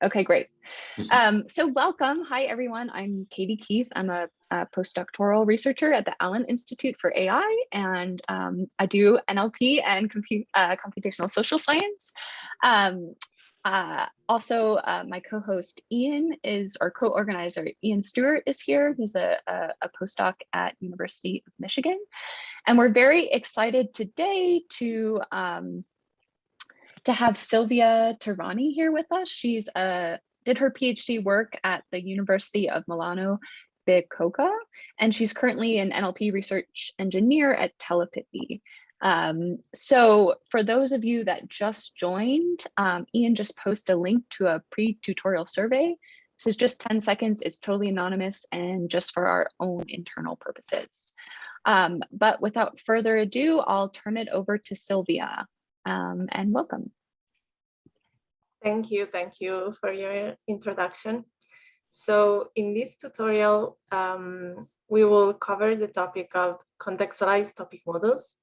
Okay, great. So welcome. Hi, everyone. I'm Katie Keith. I'm a postdoctoral researcher at the Allen Institute for AI, and I do NLP and computational social science. Also, my co-host Ian is, or co-organizer Ian Stewart is here. He's a postdoc at University of Michigan. And we're very excited today to have Silvia Terragni here with us. She's did her PhD work at the University of Milano Bicocca, and she's currently an NLP research engineer at Telepathy. So for those of you that just joined, Ian just posted a link to a pre-tutorial survey. This is just 10 seconds. It's totally anonymous and just for our own internal purposes. But without further ado, I'll turn it over to Silvia. And welcome. Thank you for your introduction. So in this tutorial, we will cover the topic of contextualized topic models.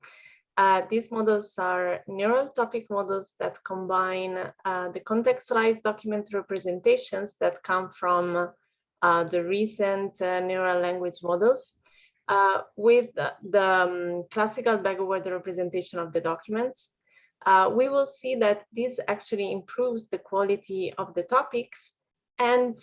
These models are neural topic models that combine the contextualized document representations that come from the recent neural language models with the classical backward representation of the documents. We will see that this actually improves the quality of the topics, and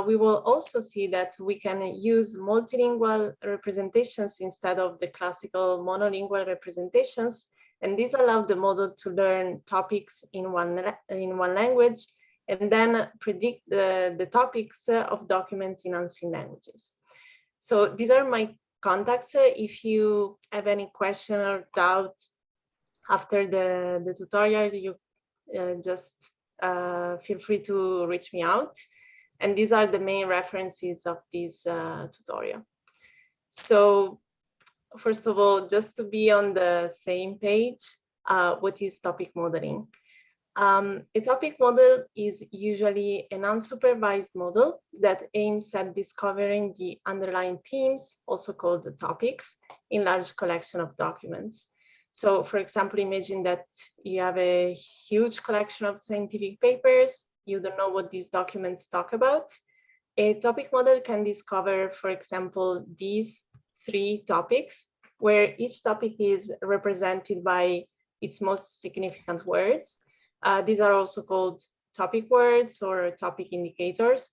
we will also see that we can use multilingual representations instead of the classical monolingual representations, and this allows the model to learn topics in one language and then predict the topics of documents in unseen languages. So these are my contacts. If you have any question or doubt after the tutorial, you just feel free to reach me out. And these are the main references of this tutorial. So first of all, just to be on the same page, what is topic modeling? A topic model is usually an unsupervised model that aims at discovering the underlying themes, also called the topics, in large collection of documents. So, for example, imagine that you have a huge collection of scientific papers. You don't know what these documents talk about. A topic model can discover, for example, these 3 topics, where each topic is represented by its most significant words. These are also called topic words or topic indicators.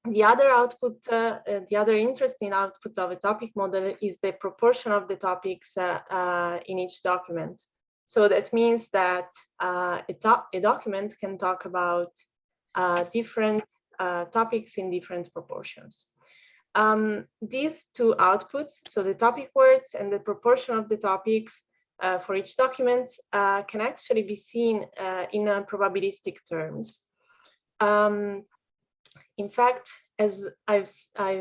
The other output, the other interesting output of a topic model is the proportion of the topics in each document. So that means that a document can talk about different topics in different proportions. These 2 outputs, so the topic words and the proportion of the topics for each document can actually be seen in probabilistic terms. In fact, as I've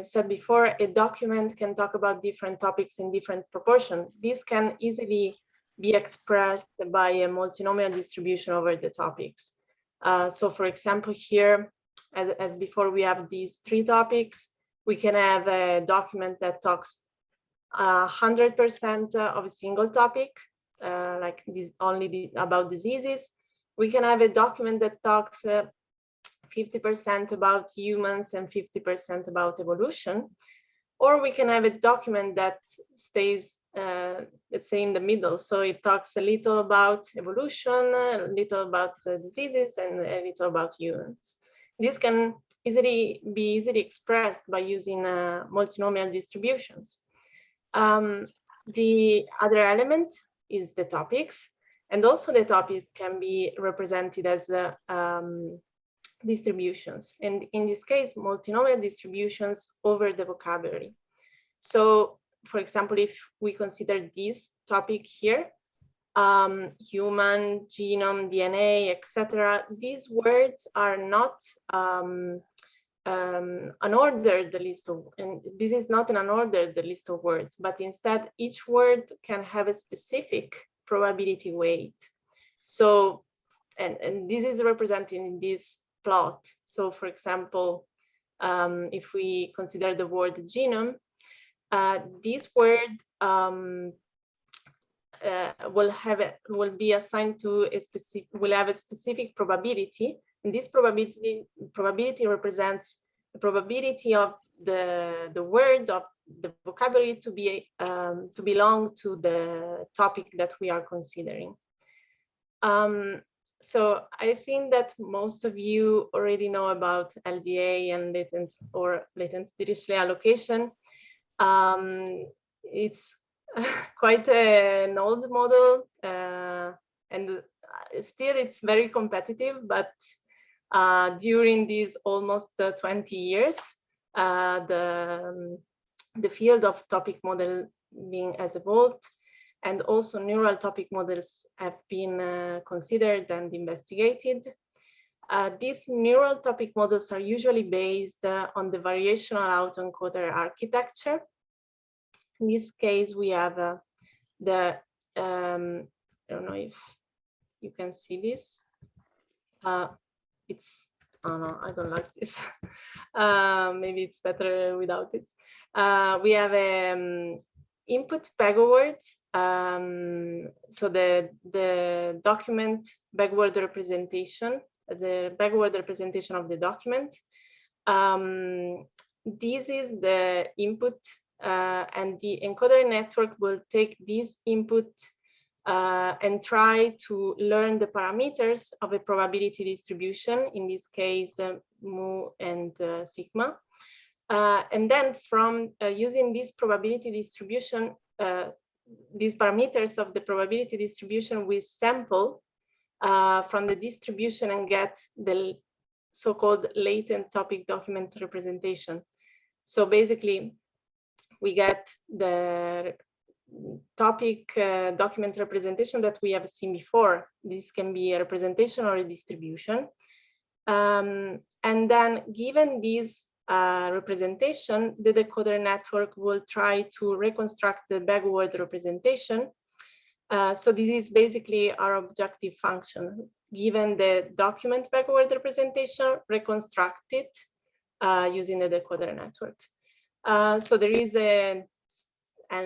said before, a document can talk about different topics in different proportions. This can easily be expressed by a multinomial distribution over the topics. So for example, here, as before, we have these 3 topics. We can have a document that talks 100% of a single topic, like this, only about diseases. We can have a document that talks 50% about humans and 50% about evolution, or we can have a document that stays, let's say, in the middle. So it talks a little about evolution, a little about diseases, and a little about humans. This can be easily expressed by using multinomial distributions. The other element is the topics, and also the topics can be represented as distributions, and in this case, multinomial distributions over the vocabulary. So, for example, if we consider this topic here, human, genome, DNA, etc., these words are not unordered list of, and this is not an unordered list of words, but instead each word can have a specific probability weight. So, and this is represented in this plot. So, for example, if we consider the word genome, this word will be assigned to a specific, will have a specific probability And this probability represents the probability of the word, of the vocabulary to belong to the topic that we are considering. So I think that most of you already know about LDA and latent Dirichlet allocation. It's quite an old model, and still it's very competitive, but during these almost 20 years, the field of topic modeling has evolved, and also neural topic models have been considered and investigated. These neural topic models are usually based on the variational autoencoder architecture. In this case, we have I don't know if you can see this. Oh no, I don't like this. Maybe it's better without it. We have input backward. So the document backward representation, the backward representation of the document. This is the input, and the encoder network will take this input and try to learn the parameters of a probability distribution, in this case, mu and sigma. And then from using this probability distribution, these parameters of the probability distribution, we sample from the distribution and get the so-called latent topic document representation. So basically, we get the topic document representation that we have seen before. This can be a representation or a distribution. And then given this representation, the decoder network will try to reconstruct the backward representation. So this is basically our objective function. Given the document backward representation, reconstruct it using the decoder network. So there is an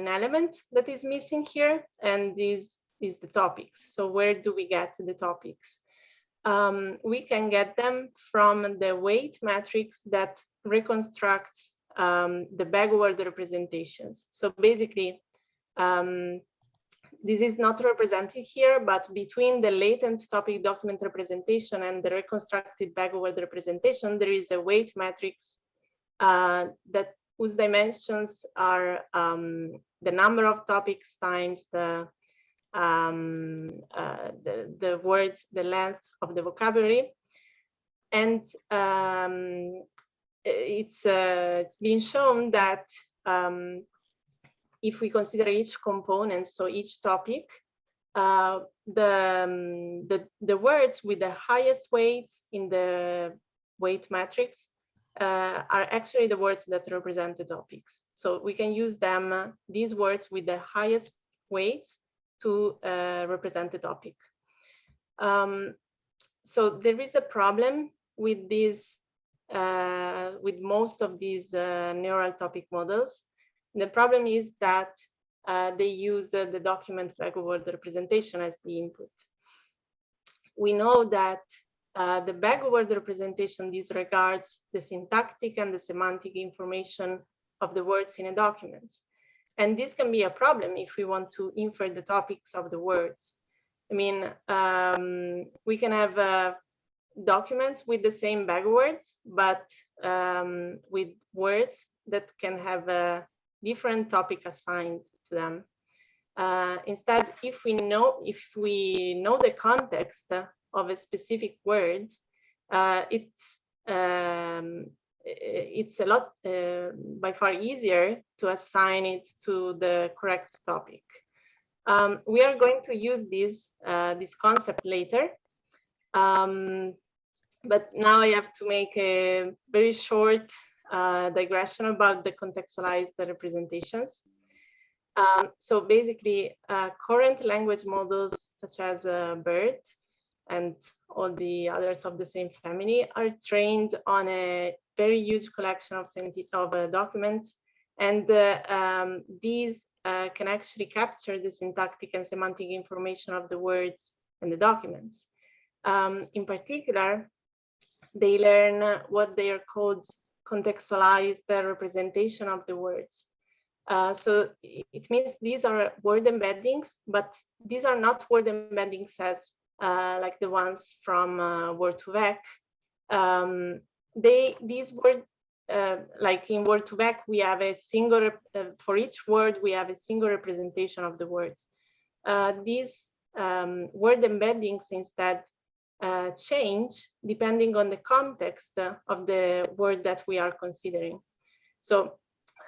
element that is missing here, and this is the topics. So where do we get the topics? We can get them from the weight matrix that reconstructs the backward representations. So basically, this is not represented here, but between the latent topic document representation and the reconstructed backward representation, there is a weight matrix whose dimensions are the number of topics times the words, the length of the vocabulary. And it's been shown that if we consider each component, so each topic, the words with the highest weights in the weight matrix are actually the words that represent the topics. So we can use them, these words with the highest weights, to represent the topic. So there is a problem with these, with most of these neural topic models. The problem is that they use the document backward representation as the input. We know that the backward representation disregards the syntactic and the semantic information of the words in a document. And this can be a problem if we want to infer the topics of the words. I mean, we can have documents with the same backwards, but with words that can have a different topic assigned to them. Instead, if we know the context of a specific word, it's a lot by far easier to assign it to the correct topic. We are going to use this concept later, but now I have to make a very short digression about the contextualized representations. So basically, current language models such as BERT and all the others of the same family are trained on a very huge collection of documents, and these can actually capture the syntactic and semantic information of the words and the documents. In particular, they learn what they are called contextualized representation of the words. So it means these are word embeddings, but these are not word embeddings as like the ones from Word2Vec. These word, like in Word2Vec, we have a single, for each word, we have a single representation of the word. These word embeddings instead change depending on the context of the word that we are considering. So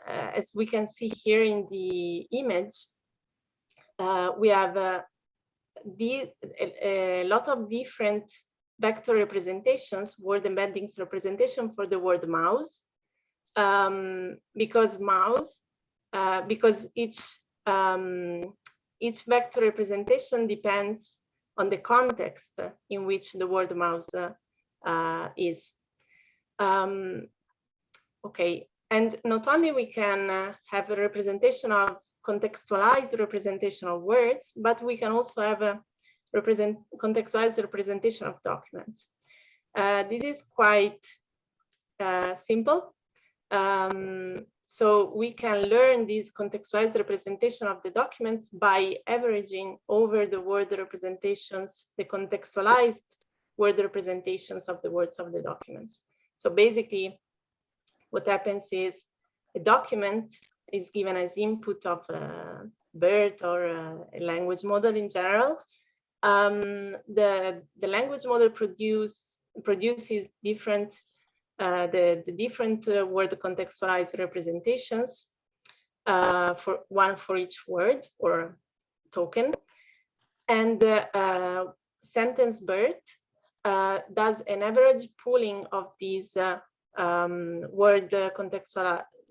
as we can see here in the image, we have a lot of different vector representations, word embeddings representation for the word mouse, because each vector representation depends on the context in which the word mouse is. Okay, and not only we can have a representation of contextualized representation of words, but we can also have a contextualized representation of documents. This is quite simple. So we can learn this contextualized representation of the documents by averaging over the word representations, the contextualized word representations of the words of the documents. So basically, what happens is a document is given as input of BERT or a language model in general. The language model produces different the different word contextualized representations for each word or token, and sentence BERT does an average pooling of these word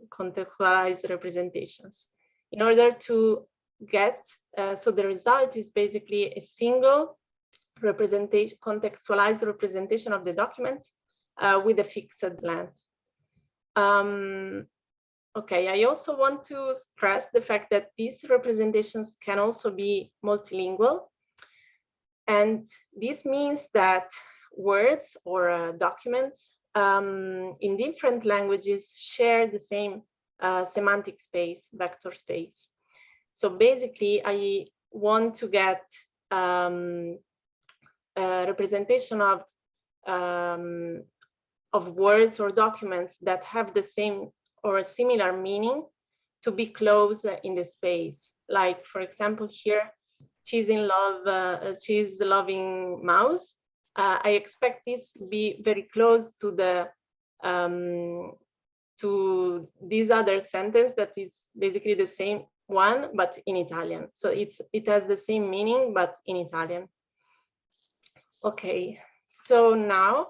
contextualized representations in order to get, so the result is basically a single representation, contextualized representation of the document with a fixed length. Okay, I also want to stress the fact that these representations can also be multilingual. And this means that words or documents in different languages share the same semantic space, vector space. So basically, I want to get a representation of words or documents that have the same or a similar meaning to be close in the space. Like, for example, here, she's in love, she's loving mouse. I expect this to be very close to the to this other sentence that is basically the same one, but in Italian. So it has the same meaning, but in Italian. Okay, so now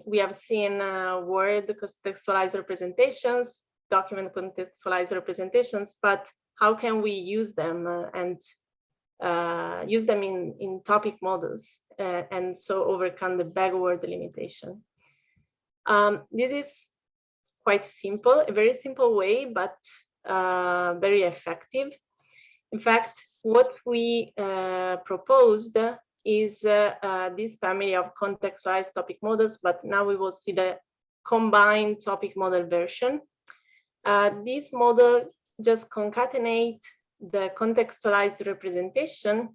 we have seen word contextualized representations, document contextualized representations, but how can we use them and use them in topic models and so overcome the backward limitation? This is quite simple, a very simple way, but very effective. In fact, what we proposed is this family of contextualized topic models, but now we will see the combined topic model version. This model just concatenate the contextualized representation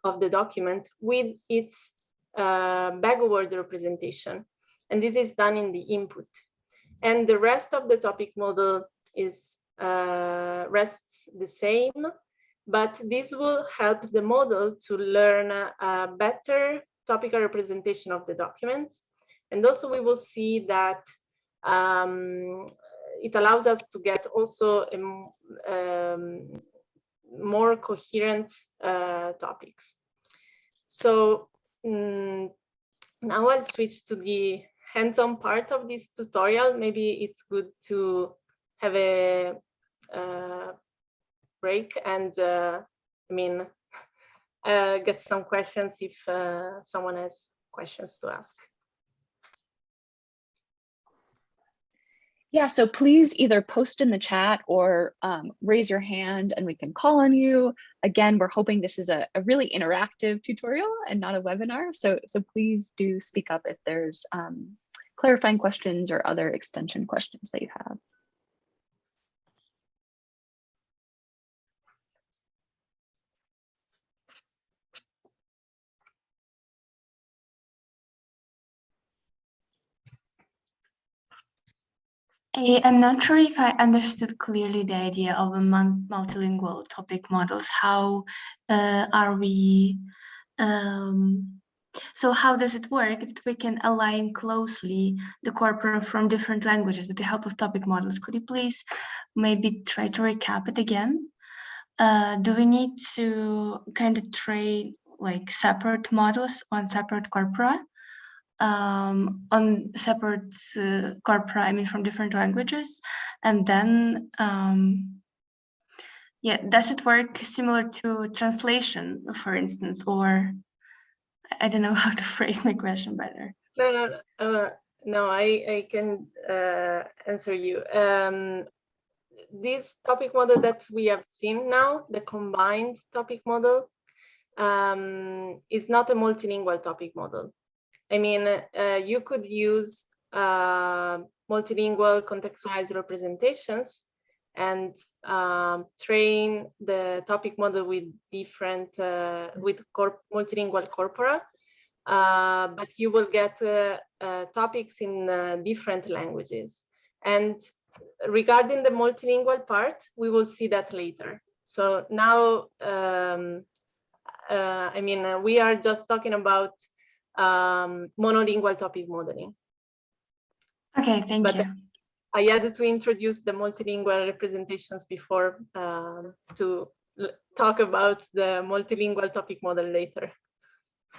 of the document with its backward representation. And this is done in the input. And the rest of the topic model is rests the same, but this will help the model to learn a better topical representation of the documents. And also we will see that it allows us to get also a more coherent topics. So now I'll switch to the hands-on part of this tutorial. Maybe it's good to have a break and get some questions if someone has questions to ask. Yeah, so please either post in the chat or raise your hand and we can call on you. Again, we're hoping this is a really interactive tutorial and not a webinar. So please do speak up if there's clarifying questions or other extension questions that you have. I'm not sure if I understood clearly the idea of a multilingual topic models. How are we, so how does it work that we can align closely the corpora from different languages with the help of topic models? Could you please maybe try to recap it again? Do we need to kind of train like separate models on separate corpora? On separate corpora, I mean, from different languages, and then yeah, does it work similar to translation, for instance, or I don't know how to phrase my question better. No, I can answer you. This topic model that we have seen now, the combined topic model, is not a multilingual topic model. I mean, you could use multilingual contextualized representations and train the topic model with different, multilingual corpora, but you will get topics in different languages. And regarding the multilingual part, we will see that later. So now, I mean, we are just talking about monolingual topic modeling. Okay, thank you. I had to introduce the multilingual representations before to talk about the multilingual topic model later.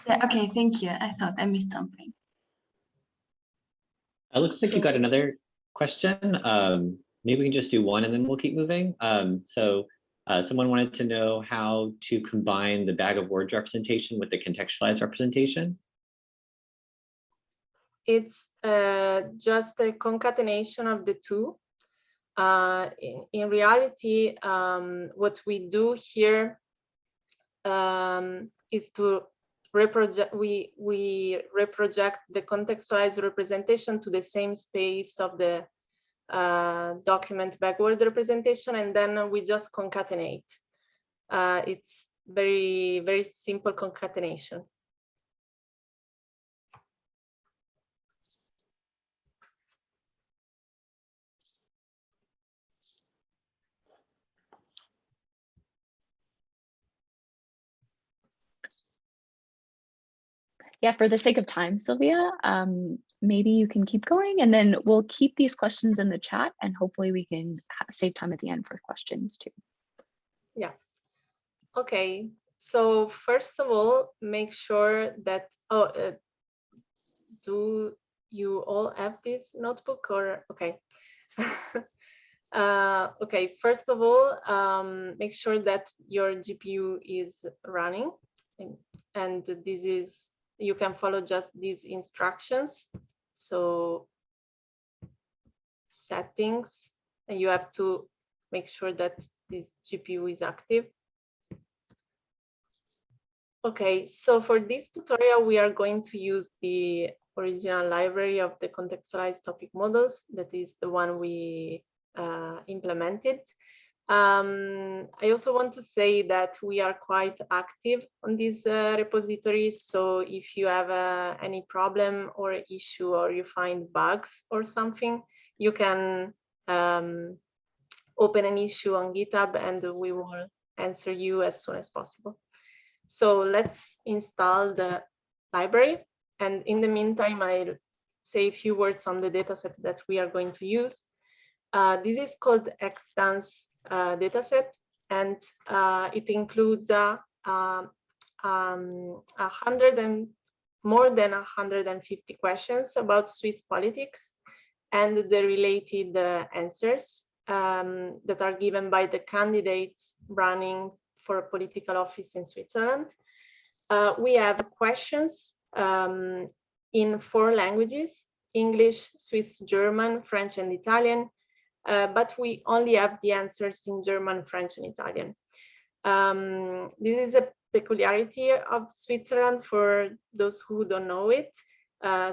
Yeah, okay, thank you. I thought I missed something. It looks like you got another question. Maybe we can just do one and then we'll keep moving. Someone wanted to know how to combine the bag of words representation with the contextualized representation. It's just a concatenation of the two. In reality, what we do here is to reproject. We reproject the contextualized representation to the same space of the document backward representation, and then we just concatenate. It's very simple concatenation. Yeah, for the sake of time, Silvia, maybe you can keep going and then we'll keep these questions in the chat and hopefully we can save time at the end for questions too. Yeah. Okay. So first of all, make sure that, do you all have this notebook or, okay. Okay, first of all, make sure that your GPU is running and this is, you can follow just these instructions. So settings, and you have to make sure that this GPU is active. Okay, so for this tutorial, we are going to use the original library of the contextualized topic models. That is the one we implemented. I also want to say that we are quite active on these repositories. So if you have any problem or issue or you find bugs or something, you can open an issue on GitHub and we will answer you as soon as possible. So let's install the library. And in the meantime, I'll say a few words on the dataset that we are going to use. This is called Extense Data Set, and it includes more than 150 questions about Swiss politics and the related answers that are given by the candidates running for a political office in Switzerland. We have questions in 4 languages, English, Swiss, German, French, and Italian, but we only have the answers in German, French, and Italian. This is a peculiarity of Switzerland for those who don't know it.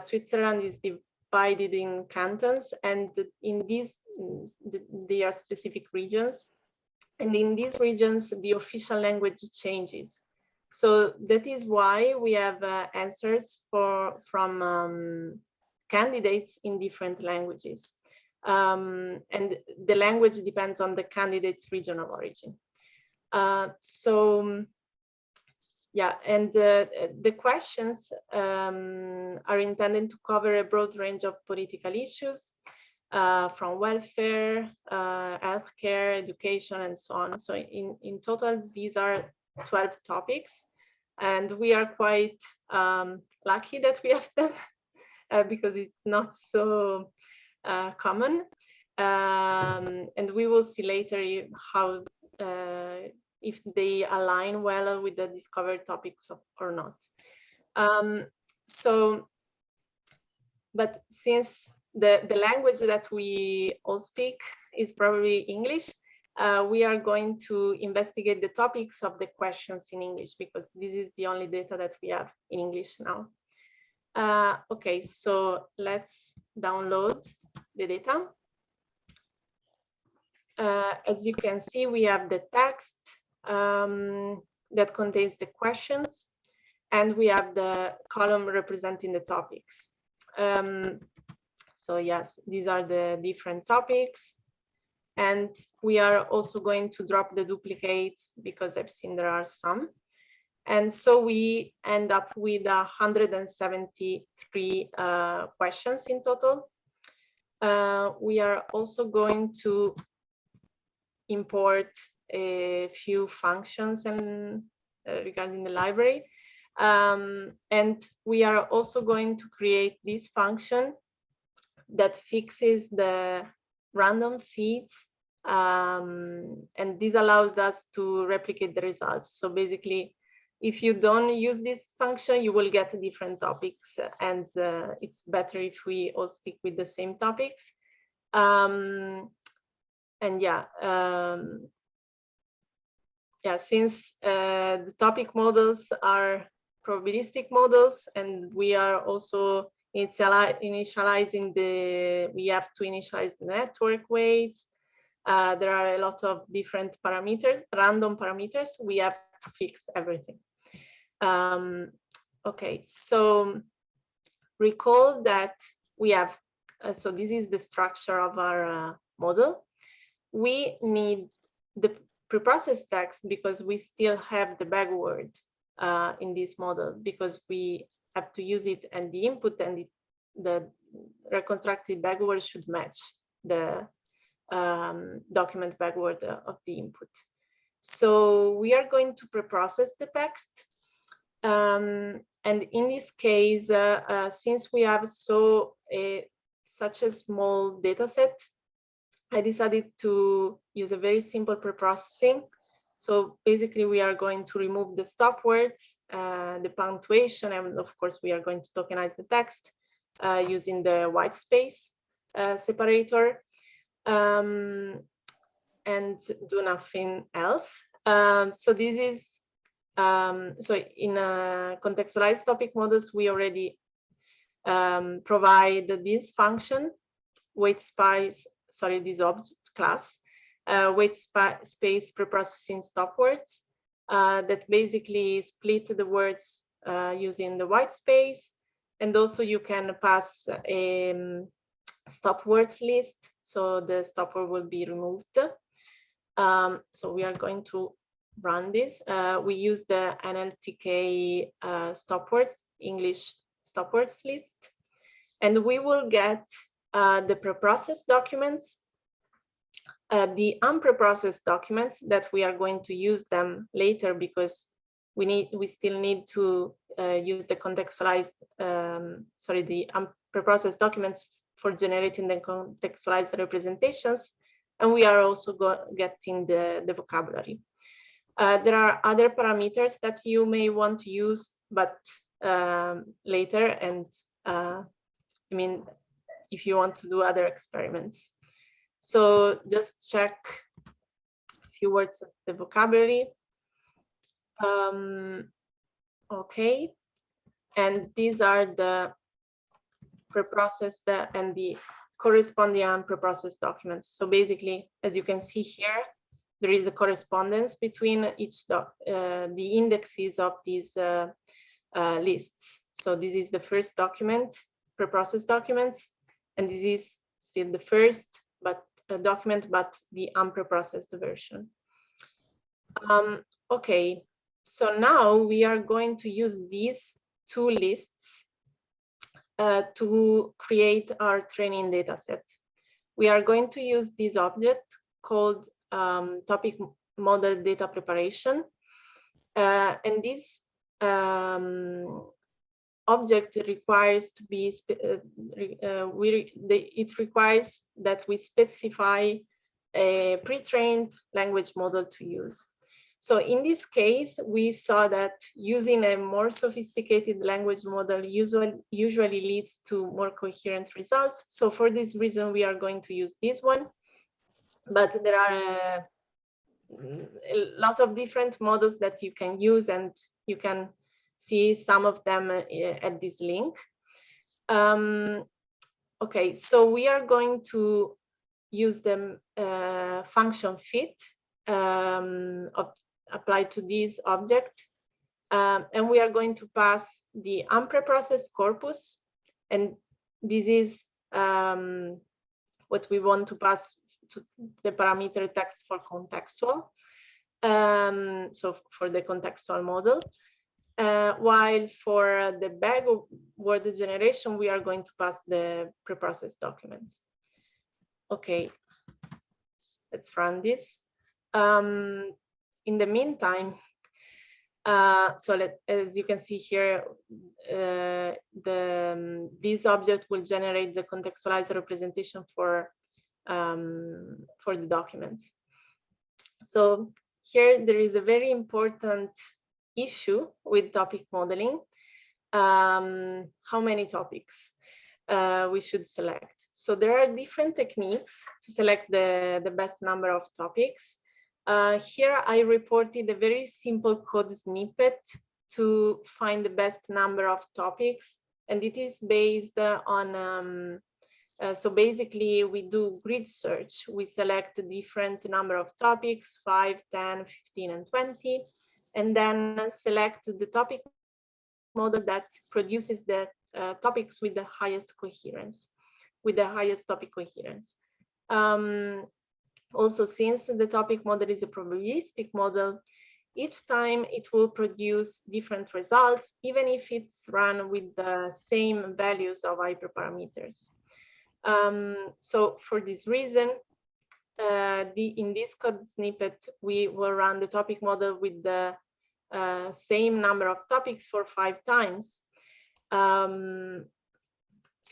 Switzerland is divided in cantons, and in these, they are specific regions. And in these regions, the official language changes. So that is why we have answers from candidates in different languages. And the language depends on the candidate's region of origin. Yeah, and the questions are intended to cover a broad range of political issues, from welfare, healthcare, education, and so on. So in total, these are 12 topics, and we are quite lucky that we have them because it's not so common. And we will see later how if they align well with the discovered topics or not. But since the language that we all speak is probably English, we are going to investigate the topics of the questions in English, because this is the only data that we have in English now. Okay, so let's download the data. As you can see, we have the text that contains the questions, and we have the column representing the topics. So yes, these are the different topics. And we are also going to drop the duplicates because I've seen there are some. And so we end up with 173 questions in total. We are also going to import a few functions and regarding the library. And we are also going to create this function that fixes the random seeds, and this allows us to replicate the results. So basically, if you don't use this function, you will get different topics, and it's better if we all stick with the same topics. And yeah, since the topic models are probabilistic models, and we are also initializing we have to initialize the network weights. There are a lot of different parameters, random parameters. We have to fix everything. Okay, so recall that we have, so this is the structure of our model. We need the preprocessed text because we still have the bag word in this model, because we have to use it, and the input and the reconstructed bag word should match the document bag word of the input. So we are going to preprocess the text. And in this case, since we have such a small data set, I decided to use a very simple preprocessing. So basically, we are going to remove the stop words, the punctuation, and of course, we are going to tokenize the text using the white space separator, and do nothing else. So this is, so in contextualized topic models, we already provide this function, this object class, weight space preprocessing stop words, that basically split the words using the white space. And also you can pass a stop words list, so the stop word will be removed. So we are going to run this. We use the NLTK stop words, English stop words list, and we will get the preprocessed documents, the unpreprocessed documents that we are going to use them later, because we still need to use the contextualized, the unpreprocessed documents for generating the contextualized representations, and we are also getting the vocabulary. There are other parameters that you may want to use, but later, and I mean, if you want to do other experiments. So just check a few words of the vocabulary. Okay, and these are the preprocessed and the corresponding unpreprocessed documents. So basically, as you can see here, there is a correspondence between each the indexes of these lists. So this is the first document, preprocessed documents, and this is still the first document, but the unpreprocessed version. Okay, so now we are going to use these two lists to create our training data set. We are going to use this object called topic model data preparation. And this object requires to be, it requires that we specify a pre-trained language model to use. So in this case, we saw that using a more sophisticated language model usually leads to more coherent results. So for this reason, we are going to use this one. But there are a lot of different models that you can use, and you can see some of them at this link. Okay, so we are going to use the function fit applied to this object, and we are going to pass the unpreprocessed corpus, and this is what we want to pass to the parameter text for contextual, so for the contextual model, while for the bag of word generation, we are going to pass the preprocessed documents. Okay, let's run this. In the meantime, as you can see here, this object will generate the contextualized representation for the documents. So here there is a very important issue with topic modeling. How many topics we should select? So there are different techniques to select the best number of topics. Here I reported a very simple code snippet to find the best number of topics, and it is based on so basically we do grid search. We select a different number of topics, 5, 10, 15, and 20, and then select the topic model that produces the topics with the highest coherence, with the highest topic coherence. Also, since the topic model is a probabilistic model, each time it will produce different results, even if it's run with the same values of hyperparameters. So for this reason, in this code snippet, we will run the topic model with the same number of topics for 5 times. So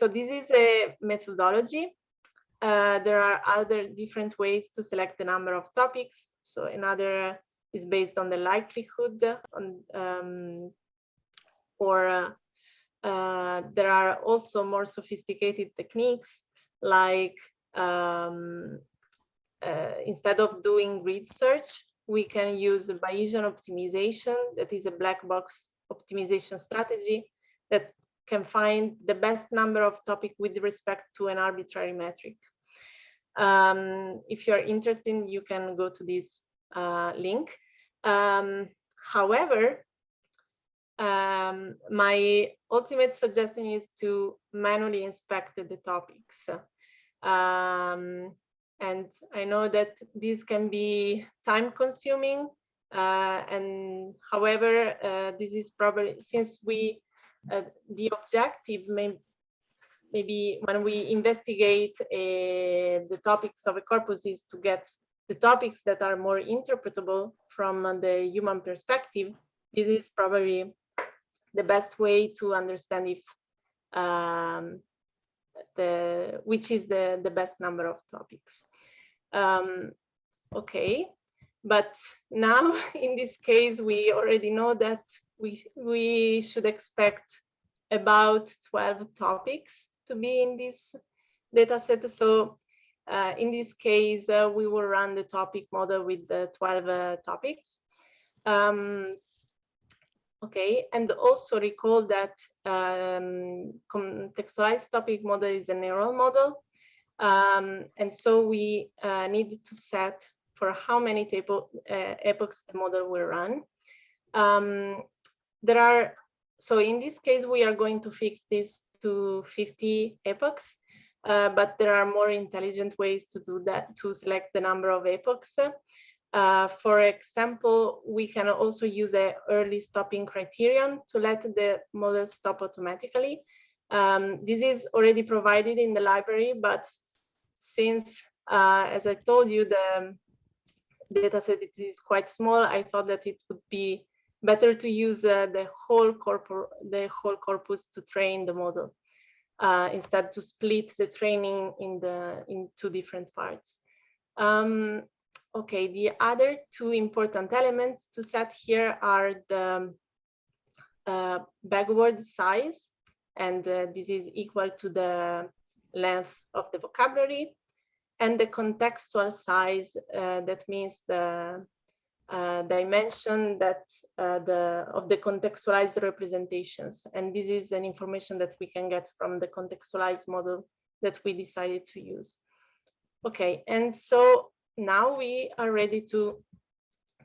this is a methodology. There are other different ways to select the number of topics. So another is based on the likelihood, there are also more sophisticated techniques, like instead of doing grid search, we can use Bayesian optimization. That is a black box optimization strategy that can find the best number of topics with respect to an arbitrary metric. If you're interested, you can go to this link. However, my ultimate suggestion is to manually inspect the topics. And I know that this can be time consuming. And however, this is probably, since we, the objective maybe when we investigate the topics of a corpus is to get the topics that are more interpretable from the human perspective. This is probably the best way to understand if which is the best number of topics. Okay, but now in this case, we already know that we should expect about 12 topics to be in this data set. So in this case, we will run the topic model with the 12 topics. Okay, and also recall that contextualized topic model is a neural model. And so we need to set for how many epochs the model will run. So in this case, we are going to fix this to 50 epochs, but there are more intelligent ways to do that, to select the number of epochs. For example, we can also use an early stopping criterion to let the model stop automatically. This is already provided in the library, but since, as I told you, the dataset is quite small, I thought that it would be better to use the whole corpus to train the model, instead to split the training in two different parts. Okay, the other two important elements to set here are the backward size, and this is equal to the length of the vocabulary, and the contextual size, that means the dimension that of the contextualized representations. And this is an information that we can get from the contextualized model that we decided to use. Okay, and so now we are ready to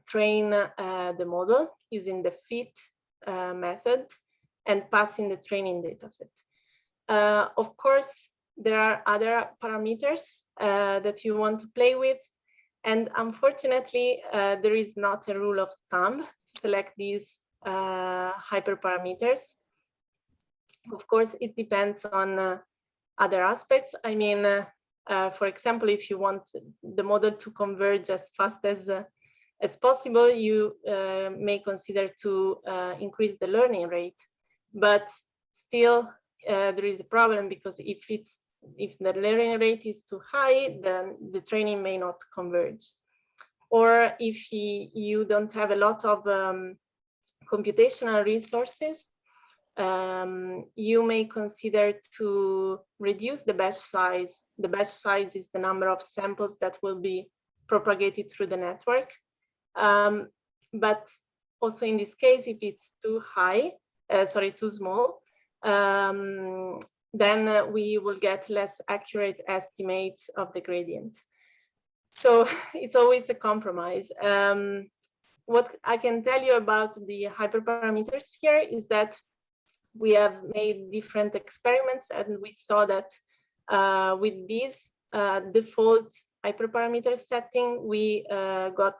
train the model using the fit method and passing the training dataset. Of course, there are other parameters that you want to play with. And unfortunately, there is not a rule of thumb to select these hyperparameters. Of course, it depends on other aspects. I mean, for example, if you want the model to converge as fast as possible, you may consider to increase the learning rate. But still, there is a problem, because if the learning rate is too high, then the training may not converge. Or if you don't have a lot of computational resources, you may consider to reduce the batch size. The batch size is the number of samples that will be propagated through the network. But also in this case, if it's too small, then we will get less accurate estimates of the gradient. So it's always a compromise. What I can tell you about the hyperparameters here is that we have made different experiments, and we saw that with this default hyperparameter setting, we got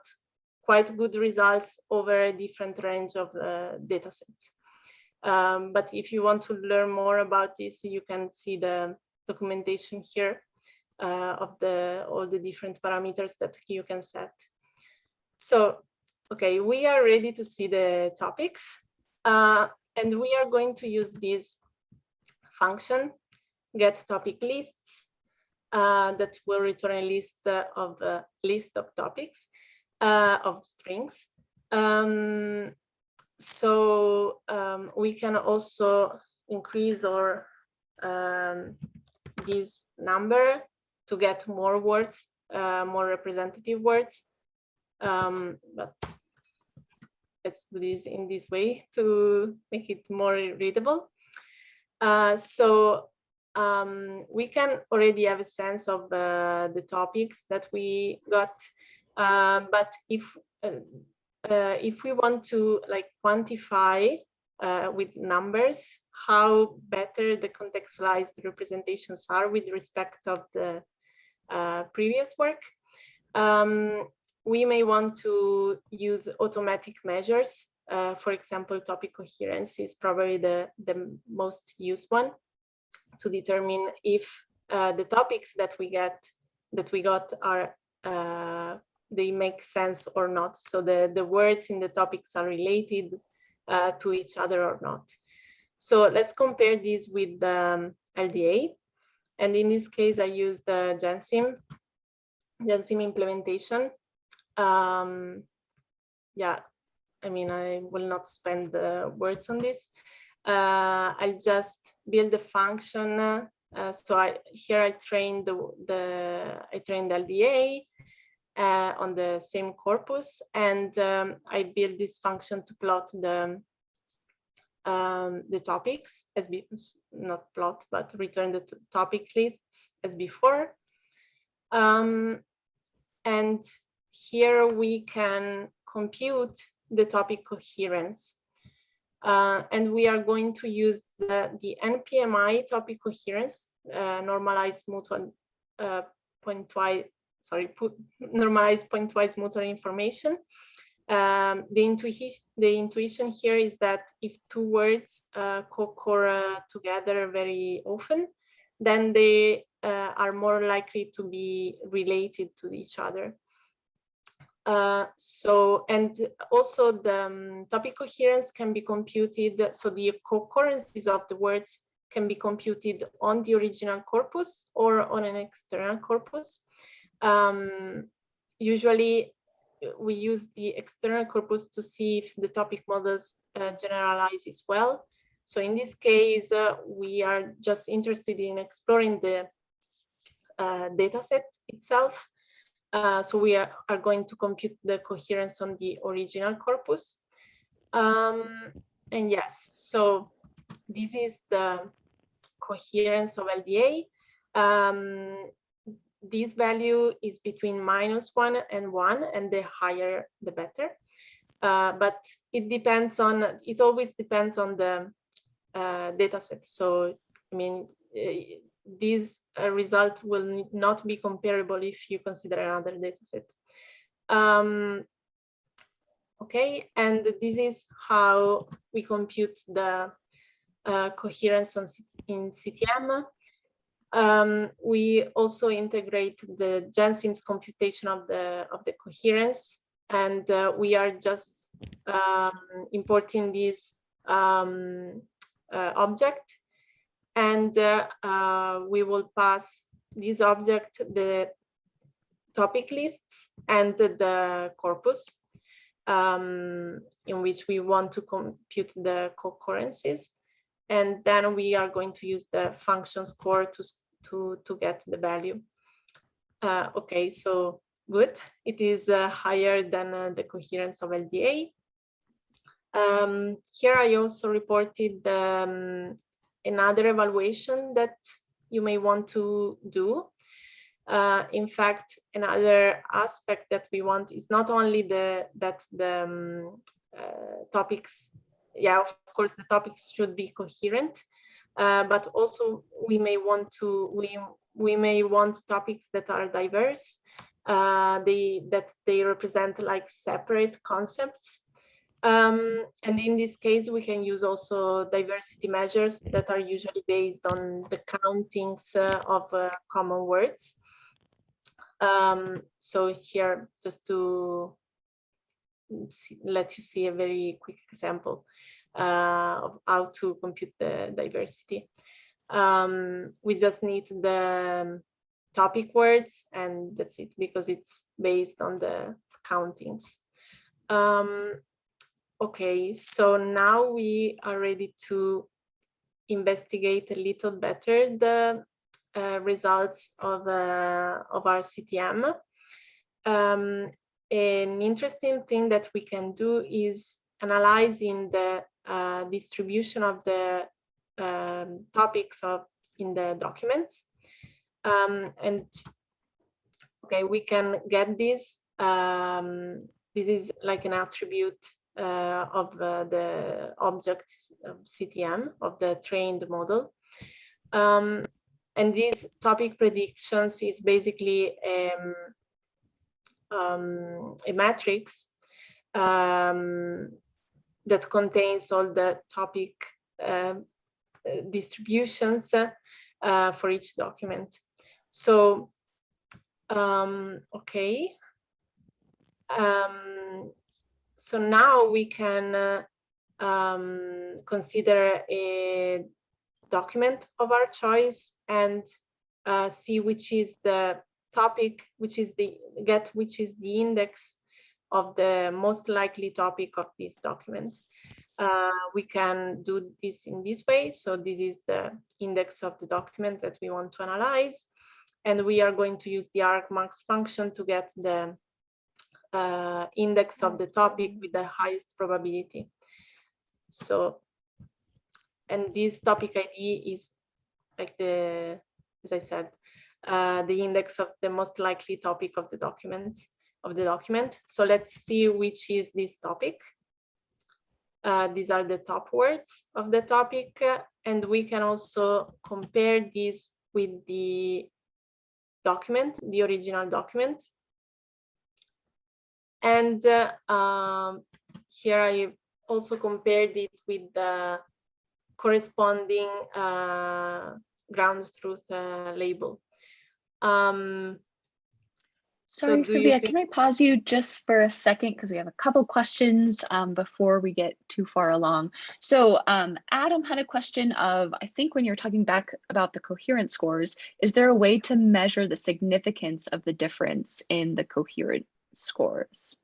quite good results over a different range of datasets. But if you want to learn more about this, you can see the documentation here of all the different parameters that you can set. So, okay, we are ready to see the topics. And we are going to use this function, get topic lists, that will return a list of topics, of strings. So we can also increase our this number to get more words, more representative words. But let's do this in this way to make it more readable. So we can already have a sense of the topics that we got, but if we want to quantify with numbers how better the contextualized representations are with respect of the previous work, we may want to use automatic measures. For example, topic coherence is probably the most used one to determine if the topics that we got are they make sense or not. So the words in the topics are related to each other or not. So let's compare this with the LDA. And in this case, I use the GenSim implementation. Yeah, I mean, I will not spend the words on this. I'll just build a function So here I trained the LDA on the same corpus, and I built this function to plot the topics as not plot, but return the topic lists as before. And here we can compute the topic coherence. And we are going to use the NPMI topic coherence, normalized mutual normalized pointwise mutual information. The intuition here is that if two words co-occur together very often, then they are more likely to be related to each other. And also the topic coherence can be computed, so the co-occurrences of the words can be computed on the original corpus or on an external corpus. Usually we use the external corpus to see if the topic models generalize as well. So in this case, we are just interested in exploring the data set itself. So we are going to compute the coherence on the original corpus. And yes, so this is the coherence of LDA. This value is between -1 and 1, and the higher the better. But it always depends on the data set. So, I mean, this result will not be comparable if you consider another data set. Okay, and this is how we compute the coherence in CTM. We also integrate the GenSim's computation of the coherence, and we are just importing this object, and we will pass this object the topic lists and the corpus in which we want to compute the co-occurrences. And then we are going to use the function score to get the value. Okay, so good. It is higher than the coherence of LDA. Here I also reported another evaluation that you may want to do. In fact, another aspect that we want is not only that the topics, yeah, of course, the topics should be coherent, but also we may want topics that are diverse, that they represent like separate concepts. And in this case, we can use also diversity measures that are usually based on the countings of common words. So here, just to let you see a very quick example of how to compute the diversity. We just need the topic words, and that's it, because it's based on the countings. Okay, so now we are ready to investigate a little better the results of our CTM. An interesting thing that we can do is analyzing the distribution of the topics in the documents. And okay, we can get this. This is like an attribute of the object CTM of the trained model. And these topic predictions is basically a matrix that contains all the topic distributions for each document. So, okay. So now we can consider a document of our choice and see which is the topic, which is the index of the most likely topic of this document. we can do this in this way. So this is the index of the document that we want to analyze. And we are going to use the argmax function to get the index of the topic with the highest probability. So, and this topic ID is like as I said, the index of the most likely topic of the document. So let's see which is this topic. These are the top words of the topic, and we can also compare this with the document, the original document. And here I also compared it with the corresponding ground truth label. Sorry, Silvia, can I pause you just for a second because we have a couple questions before we get too far along. So Adam had a question of, I think when you're talking back about the coherent scores, is there a way to measure the significance of the difference in the coherent scores?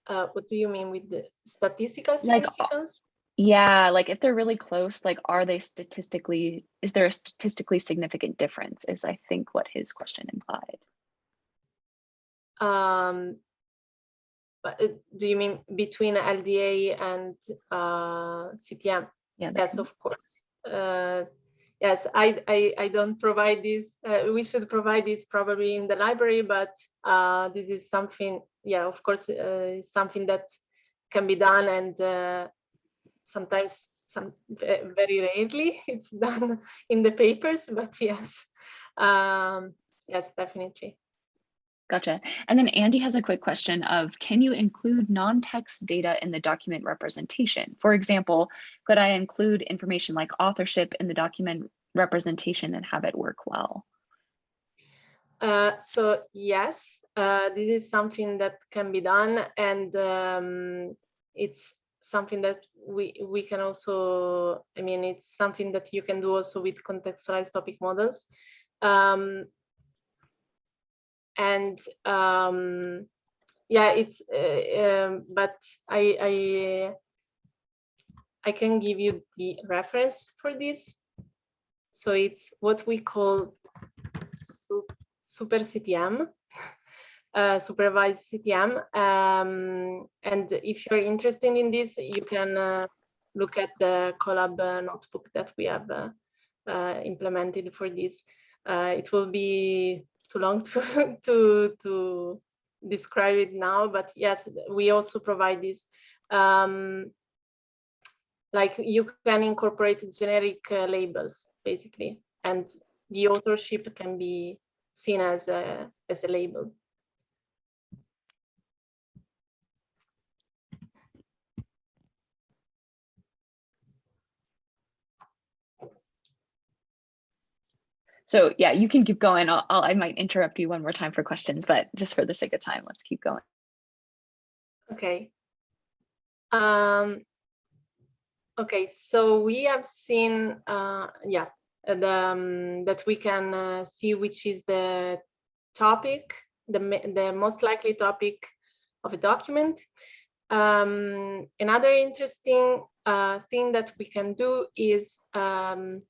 What do you mean with the statistical significance? Yeah, like if they're really close, like are they statistically, is there a statistically significant difference is I think what his question implied. But do you mean between LDA and CTM? Yeah. Yes, of course. Yes, I don't provide this. We should provide this probably in the library, but this is something, yeah, of course, something that can be done, and sometimes very rarely it's done in the papers, but yes, yes, definitely. Gotcha. And then Andy has a quick question of, can you include non-text data in the document representation? For example, could I include information like authorship in the document representation and have it work well? So yes, this is something that can be done, and it's something that we can also, I mean, it's something that you can do also with contextualized topic models. And yeah, it's but I can give you the reference for this. So it's what we call super CTM, supervised CTM. And if you're interested in this, you can look at the CoLab notebook that we have implemented for this. It will be too long to describe it now, but yes, we also provide this. Like you can incorporate generic labels basically, and the authorship can be seen as a label. So yeah, you can keep going. I might interrupt you one more time for questions, but just for the sake of time, let's keep going. Okay. Okay, so we have seen, yeah, that we can see which is the topic, the most likely topic of a document. Another interesting thing that we can do is to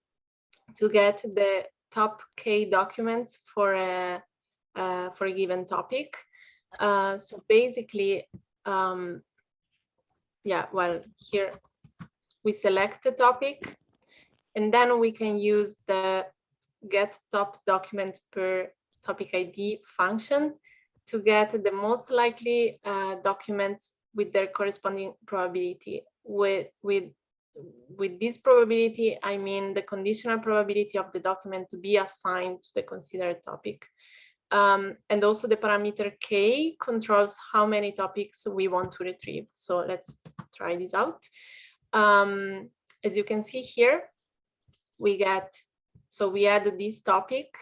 get the top K documents for a given topic. So basically, yeah, well, here we select the topic, and then we can use the get top document per topic ID function to get the most likely documents with their corresponding probability. With this probability, I mean the conditional probability of the document to be assigned to the considered topic. And also the parameter K controls how many topics we want to retrieve. So let's try this out. As you can see here, we get, so we add this topic,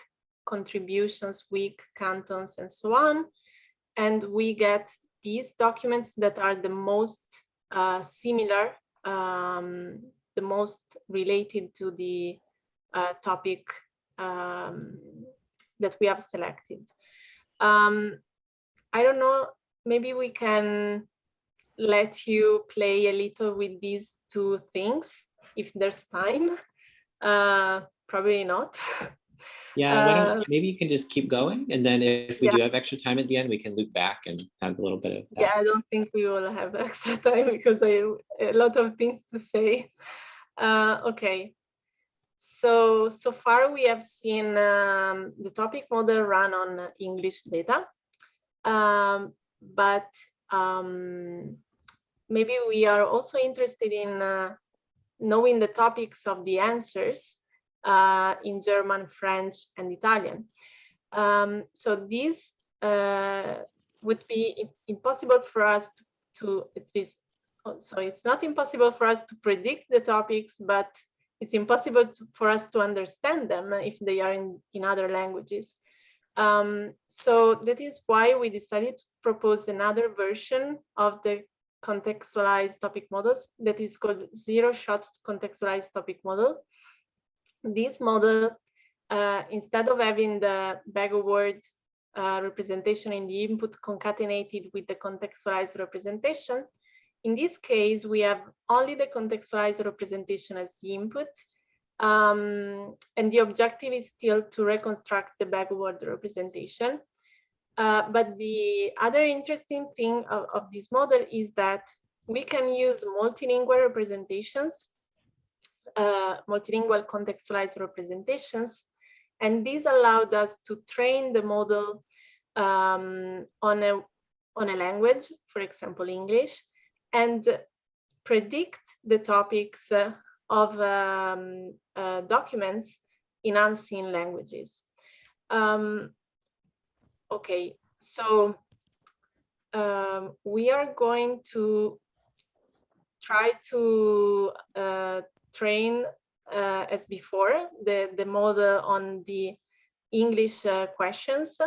contributions, week, cantons, and so on. And we get these documents that are the most similar, the most related to the topic that we have selected. I don't know, maybe we can let you play a little with these two things if there's time. Probably not. Yeah, maybe you can just keep going, and then if we yeah. do have extra time at the end, we can loop back and have a little bit of that. Yeah, I don't think we will have extra time because I have a lot of things to say. Okay. So far we have seen the topic model run on English data, but maybe we are also interested in knowing the topics of the answers in German, French, and Italian. So this would be impossible for us to at least, so it's not impossible for us to predict the topics, but it's impossible for us to understand them if they are in other languages. So that is why we decided to propose another version of the contextualized topic models that is called zero-shot contextualized topic model. This model, instead of having the bag of word representation in the input concatenated with the contextualized representation, in this case, we have only the contextualized representation as the input, and the objective is still to reconstruct the bag of word representation. But the other interesting thing of this model is that we can use multilingual representations, multilingual contextualized representations, and this allowed us to train the model on a language, for example, English, and predict the topics of documents in unseen languages. Okay, so we are going to try to train, as before, the model on the English questions,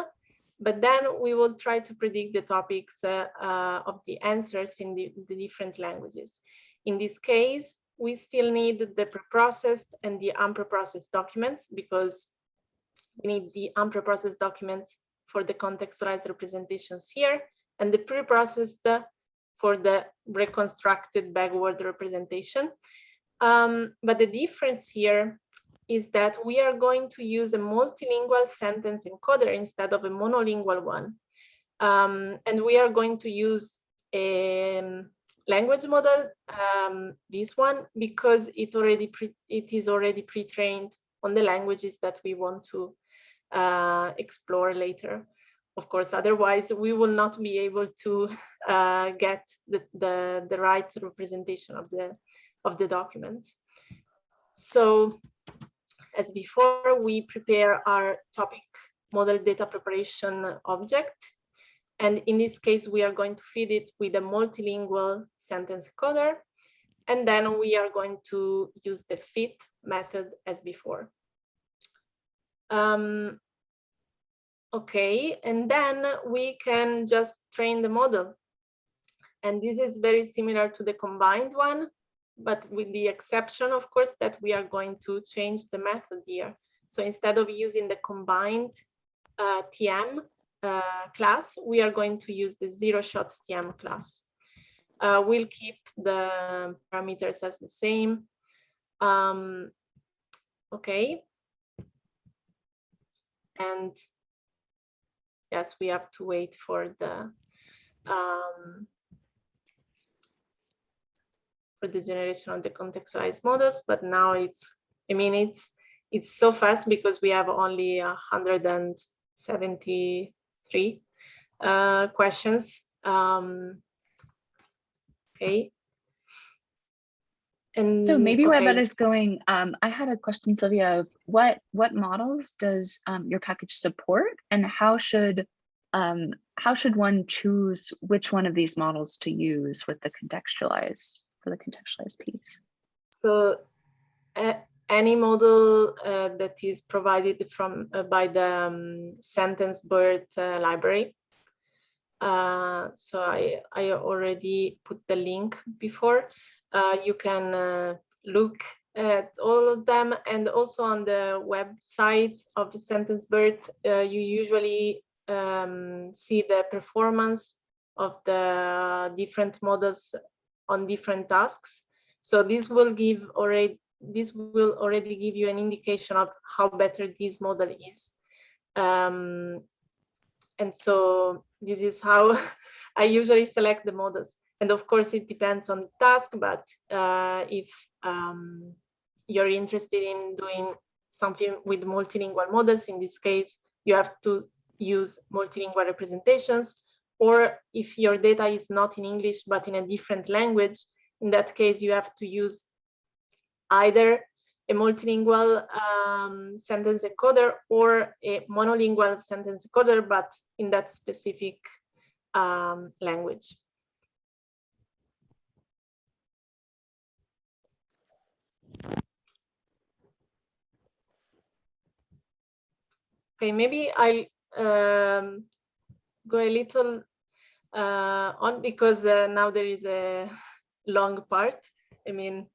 but then we will try to predict the topics of the answers in the different languages. In this case, we still need the preprocessed and the unpreprocessed documents, because we need the unpreprocessed documents for the contextualized representations here, and the preprocessed for the reconstructed bag word representation. But the difference here is that we are going to use a multilingual sentence encoder instead of a monolingual one. And we are going to use a language model, this one, because it is already pre-trained on the languages that we want to explore later. Of course, otherwise we will not be able to get the right representation of the documents. So, as before, we prepare our topic model data preparation object. And in this case, we are going to feed it with a multilingual sentence encoder. And then we are going to use the fit method as before. Okay, and then we can just train the model. And this is very similar to the combined one, but with the exception, of course, that we are going to change the method here. So instead of using the combined TM class, we are going to use the zero-shot TM class. We'll keep the parameters as the same. Okay. And yes, we have to wait for the generation of the contextualized models, but now it's so fast because we have only 173 questions. Okay. And so maybe while that is going, I had a question, Silvia, of what models does your package support, and how should one choose which one of these models to use with the contextualized piece? So any model that is provided from by the sentence BERT library. So I already put the link before. You can look at all of them, and also on the website of Sentence BERT, you usually see the performance of the different models on different tasks. So this will already give you an indication of how better this model is. And so this is how I usually select the models. And of course, it depends on the task, but if you're interested in doing something with multilingual models, in this case, you have to use multilingual representations. Or if your data is not in English, but in a different language, in that case, you have to use either a multilingual sentence encoder or a monolingual sentence encoder, but in that specific language. Okay, maybe I'll go a little on, because now there is a long part. I mean,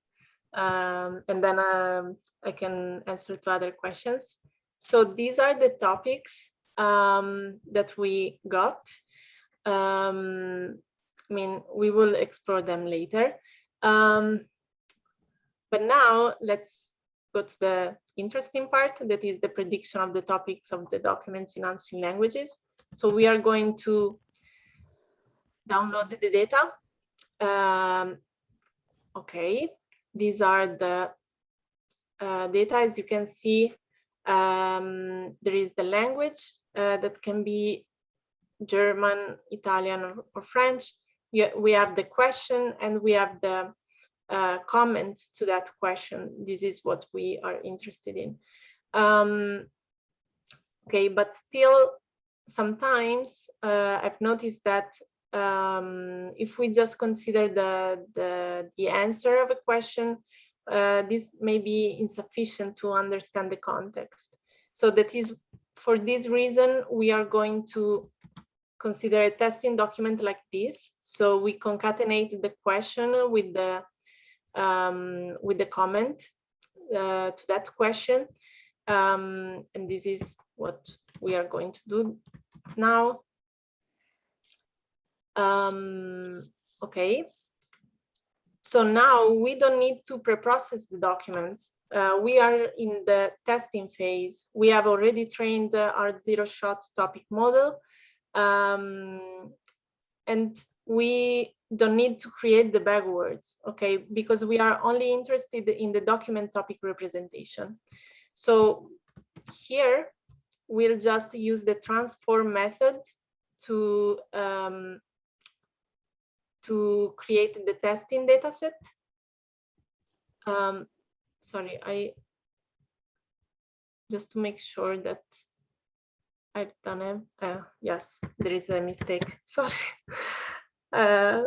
and then I can answer to other questions. So these are the topics that we got. I mean, we will explore them later. But now let's go to the interesting part, that is the prediction of the topics of the documents in unseen languages. So we are going to download the data. Okay, these are the data. As you can see, there is the language that can be German, Italian, or French. We have the question, and we have the comment to that question. This is what we are interested in. Okay, but still, sometimes I've noticed that if we just consider the answer of a question, this may be insufficient to understand the context. So that is, for this reason, we are going to consider a testing document like this. So we concatenate the question with the comment to that question. And this is what we are going to do now. Okay. So now we don't need to pre-process the documents. We are in the testing phase. We have already trained our zero-shot topic model. And we don't need to create the bag words, okay? Because we are only interested in the document topic representation. So here, we'll just use the transform method to create the testing data set. Sorry, just to make sure that I've done it. Yes, there is a mistake. Sorry. I've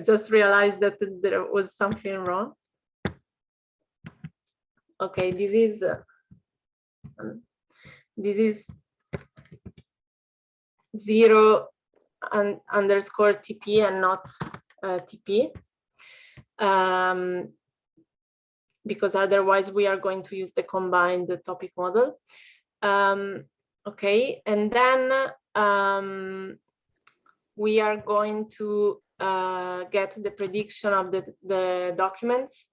just realized that there was something wrong. Okay, this is 0 underscore TP and not TP. Because otherwise we are going to use the combined topic model. Okay, and then we are going to get the prediction of the documents.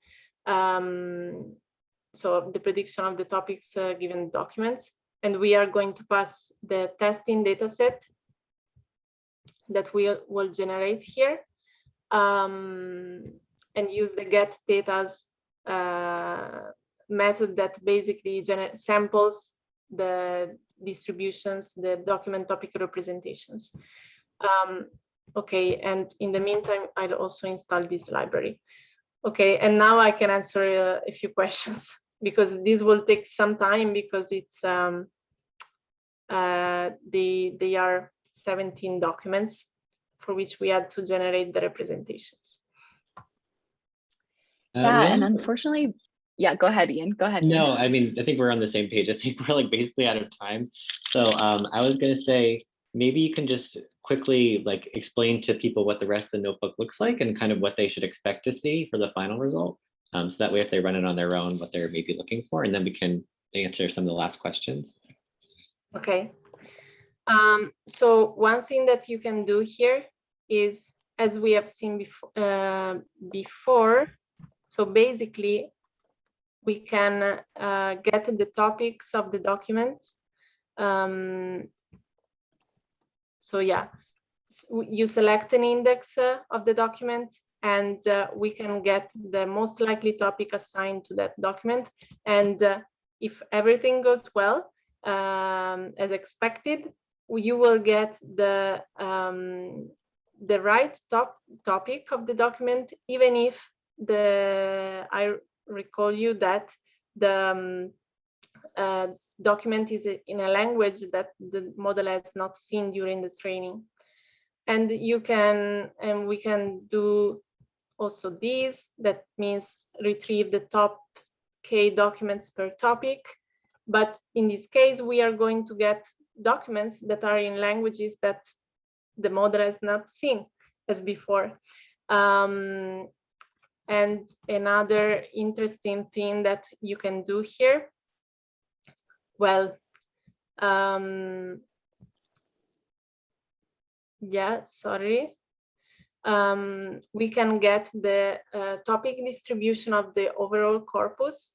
So the prediction of the topics given documents, and we are going to pass the testing data set that we will generate here, and use the get datas method that basically samples the distributions, the document topic representations. Okay, and in the meantime, I'll also install this library. Okay, and now I can answer a few questions, because this will take some time, because it's they are 17 documents for which we had to generate the representations. Yeah, and unfortunately, yeah, go ahead, Ian. Go ahead. No, I mean, I think we're on the same page. I think we're like basically out of time. So I was going to say, maybe you can just quickly like explain to people what the rest of the notebook looks like and kind of what they should expect to see for the final result. So that way, if they run it on their own, what they're maybe looking for, and then we can answer some of the last questions. Okay. So one thing that you can do here is, as we have seen before, so basically we can get the topics of the documents. So yeah, you select an index of the document, and we can get the most likely topic assigned to that document. And if everything goes well, as expected, you will get the right topic of the document, even if I recall you that the document is in a language that the model has not seen during the training. And we can do also these. That means retrieve the top K documents per topic. But in this case, we are going to get documents that are in languages that the model has not seen as before. And another interesting thing that you can do here, well, yeah, sorry. We can get the topic distribution of the overall corpus,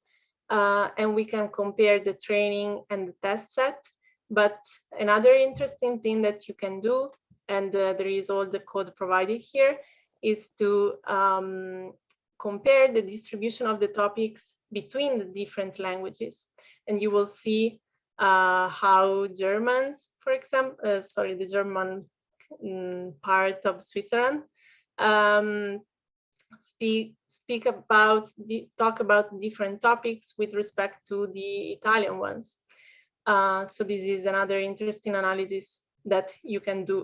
and we can compare the training and the test set. But another interesting thing that you can do, and there is all the code provided here, is to compare the distribution of the topics between the different languages. And you will see how Germans, for example, the German part of Switzerland, talk about different topics with respect to the Italian ones. So this is another interesting analysis that you can do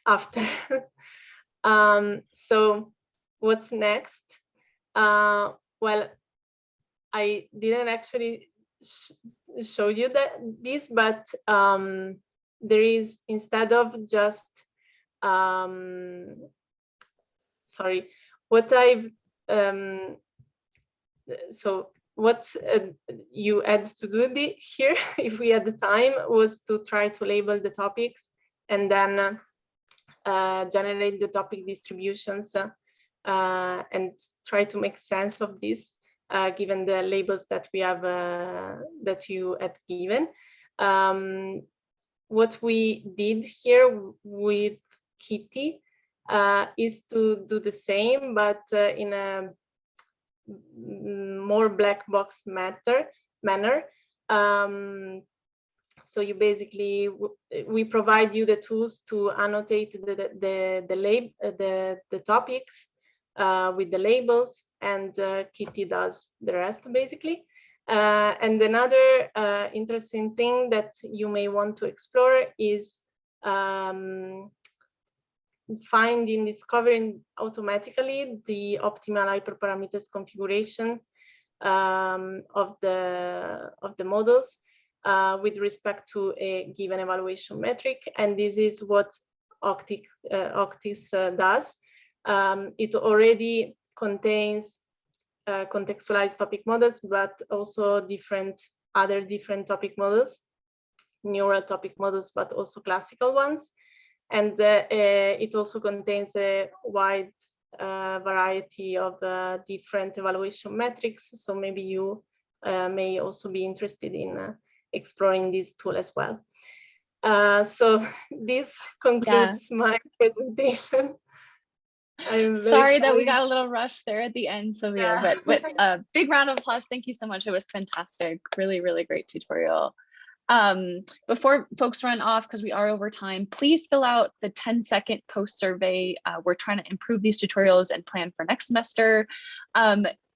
after. So what's next? Well, I didn't actually show you this, but there is, instead of just sorry, what I've so what you had to do here, if we had the time, was to try to label the topics and then generate the topic distributions and try to make sense of this, given the labels that we have, that you had given. What we did here with Kitty is to do the same, but in a more black box manner. So you basically, we provide you the tools to annotate the topics with the labels, and Kitty does the rest disregard. And another interesting thing that you may want to explore is discovering automatically the optimal hyperparameters configuration of the models with respect to a given evaluation metric. And this is what Octis does. It already contains contextualized topic models, but also other different topic models, neural topic models, but also classical ones. And it also contains a wide variety of different evaluation metrics. So maybe you may also be interested in exploring this tool as well. So this concludes my presentation. I'm sorry that we got a little rushed there at the end, Silvia, but a big round of applause. Thank you so much. It was fantastic. Really, really great tutorial. Before folks run off, because we are over time, please fill out the 10-second post survey. We're trying to improve these tutorials and plan for next semester.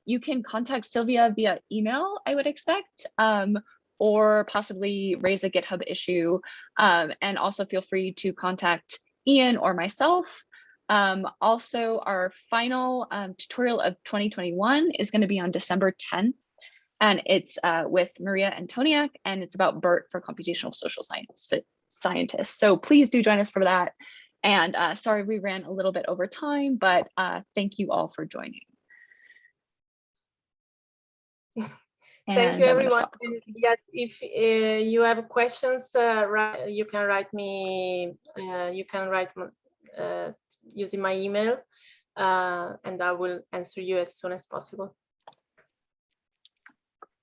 You can contact Silvia via email, I would expect, or possibly raise a GitHub issue. And also feel free to contact Ian or myself. Also, our final tutorial of 2021 is going to be on December 10th. And it's with Maria Antoniak, and it's about BERT for computational social scientists. So please do join us for that. And sorry, we ran a little bit over time, but thank you all for joining. Thank you, I'm gonna everyone. stop. And yes, if you have questions, you can write me. You can write using my email, and I will answer you as soon as possible.